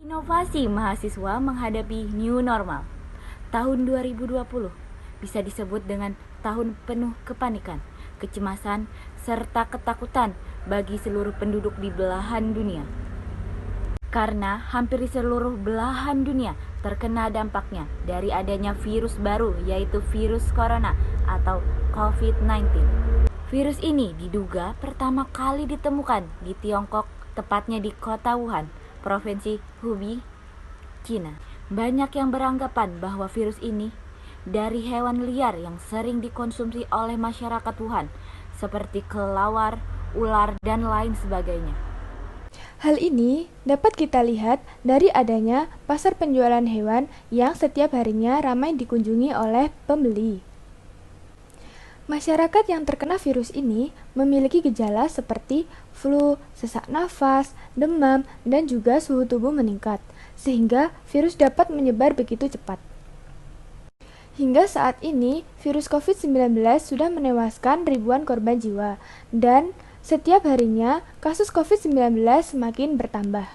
Inovasi mahasiswa menghadapi new normal. Tahun 2020 bisa disebut dengan tahun penuh kepanikan, kecemasan, serta ketakutan bagi seluruh penduduk di belahan dunia. Karena hampir di seluruh belahan dunia terkena dampaknya dari adanya virus baru, yaitu virus corona atau COVID-19. Virus ini diduga pertama kali ditemukan di Tiongkok, tepatnya di kota Wuhan, Provinsi Hubei, Cina. Banyak yang beranggapan bahwa virus ini dari hewan liar yang sering dikonsumsi oleh masyarakat Wuhan, seperti kelawar, ular, dan lain sebagainya. Hal ini dapat kita lihat dari adanya pasar penjualan hewan yang setiap harinya ramai dikunjungi oleh pembeli. Masyarakat yang terkena virus ini memiliki gejala seperti flu, sesak nafas, demam, dan juga suhu tubuh meningkat, sehingga virus dapat menyebar begitu cepat. Hingga saat ini, virus COVID-19 sudah menewaskan ribuan korban jiwa, dan setiap harinya kasus COVID-19 semakin bertambah.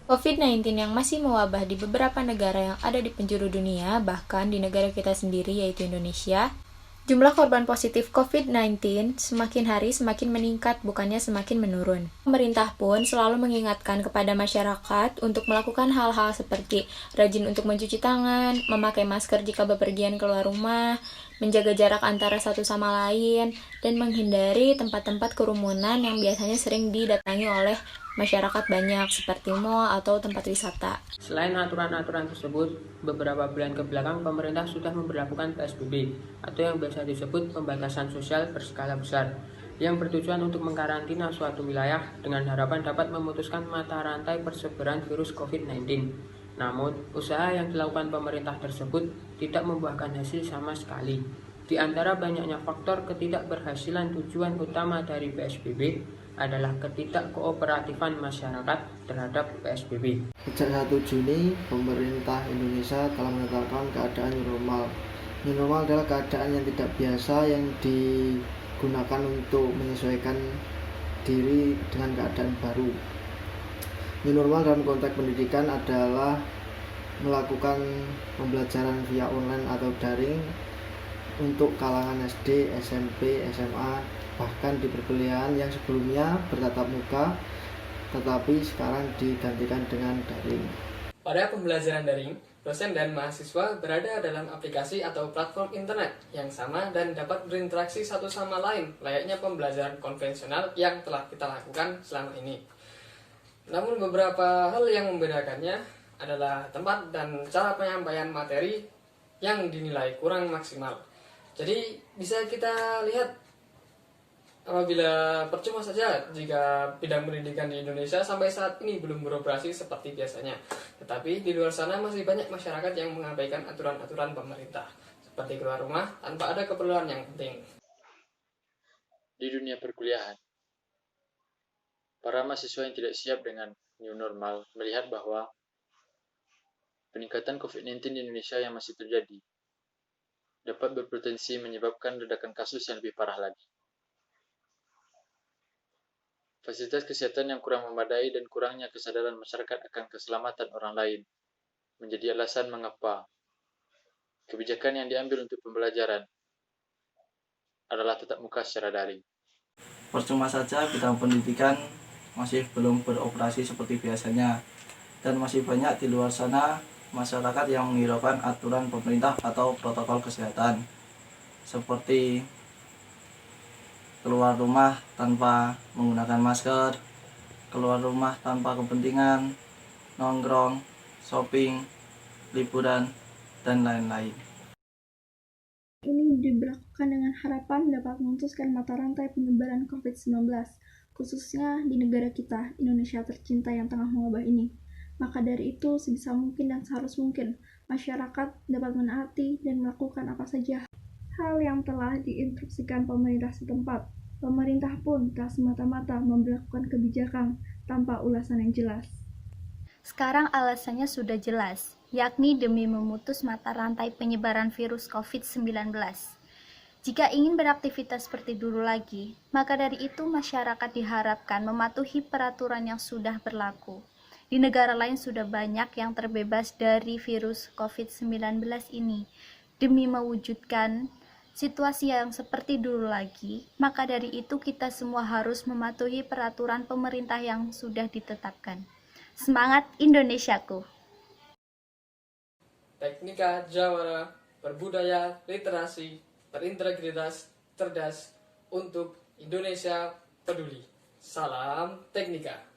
COVID-19 yang masih mewabah di beberapa negara yang ada di penjuru dunia, bahkan di negara kita sendiri yaitu Indonesia, jumlah korban positif COVID-19 semakin hari semakin meningkat, bukannya semakin menurun. Pemerintah pun selalu mengingatkan kepada masyarakat untuk melakukan hal-hal seperti rajin untuk mencuci tangan, memakai masker jika bepergian keluar rumah, menjaga jarak antara satu sama lain, dan menghindari tempat-tempat kerumunan yang biasanya sering didatangi oleh masyarakat banyak seperti mal atau tempat wisata. Selain aturan-aturan tersebut, beberapa bulan kebelakang pemerintah sudah memberlakukan PSBB atau yang biasa disebut pembatasan sosial berskala besar yang bertujuan untuk mengkarantina suatu wilayah dengan harapan dapat memutuskan mata rantai persebaran virus COVID-19. Namun, usaha yang dilakukan pemerintah tersebut tidak membuahkan hasil sama sekali. Di antara banyaknya faktor ketidakberhasilan, tujuan utama dari PSBB adalah ketidakkooperatifan masyarakat terhadap PSBB. Sejak 1 Juni, pemerintah Indonesia telah menetapkan keadaan new normal. New normal adalah keadaan yang tidak biasa yang digunakan untuk menyesuaikan diri dengan keadaan baru. New normal dalam konteks pendidikan adalah melakukan pembelajaran via online atau daring untuk kalangan SD, SMP, SMA, bahkan di perkuliahan yang sebelumnya bertatap muka, tetapi sekarang digantikan dengan daring. Pada pembelajaran daring, dosen dan mahasiswa berada dalam aplikasi atau platform internet yang sama dan dapat berinteraksi satu sama lain, layaknya pembelajaran konvensional yang telah kita lakukan selama ini. Namun beberapa hal yang membedakannya adalah tempat dan cara penyampaian materi yang dinilai kurang maksimal. Jadi bisa kita lihat apabila percuma saja jika bidang pendidikan di Indonesia sampai saat ini belum beroperasi seperti biasanya. Tetapi di luar sana masih banyak masyarakat yang mengabaikan aturan-aturan pemerintah, seperti keluar rumah tanpa ada keperluan yang penting. Di dunia perkuliahan, para mahasiswa yang tidak siap dengan new normal melihat bahwa peningkatan COVID-19 di Indonesia yang masih terjadi dapat berpotensi menyebabkan ledakan kasus yang lebih parah lagi. Fasilitas kesehatan yang kurang memadai dan kurangnya kesadaran masyarakat akan keselamatan orang lain menjadi alasan mengapa kebijakan yang diambil untuk pembelajaran adalah tatap muka secara daring. Percuma saja bidang pendidikan masih belum beroperasi seperti biasanya, dan masih banyak di luar sana masyarakat yang menghiraukan aturan pemerintah atau protokol kesehatan, seperti keluar rumah tanpa menggunakan masker, keluar rumah tanpa kepentingan, nongkrong, shopping, liburan, dan lain-lain. Ini diberlakukan dengan harapan dapat memutuskan mata rantai penyebaran COVID-19, khususnya di negara kita, Indonesia tercinta yang tengah mewabah ini. Maka dari itu, sebisa mungkin dan seharus mungkin, masyarakat dapat menaati dan melakukan apa saja hal yang telah diinstruksikan pemerintah setempat. Pemerintah pun telah semata-mata memberlakukan kebijakan tanpa ulasan yang jelas. Sekarang alasannya sudah jelas, yakni demi memutus mata rantai penyebaran virus COVID-19. Jika ingin beraktivitas seperti dulu lagi, maka dari itu masyarakat diharapkan mematuhi peraturan yang sudah berlaku, Di negara lain sudah banyak yang terbebas dari virus COVID-19 ini. Demi mewujudkan situasi yang seperti dulu lagi, maka dari itu kita semua harus mematuhi peraturan pemerintah yang sudah ditetapkan. Semangat Indonesiaku! Teknika Jawara, berbudaya, literasi, berintegritas, cerdas, untuk Indonesia peduli. Salam Teknika.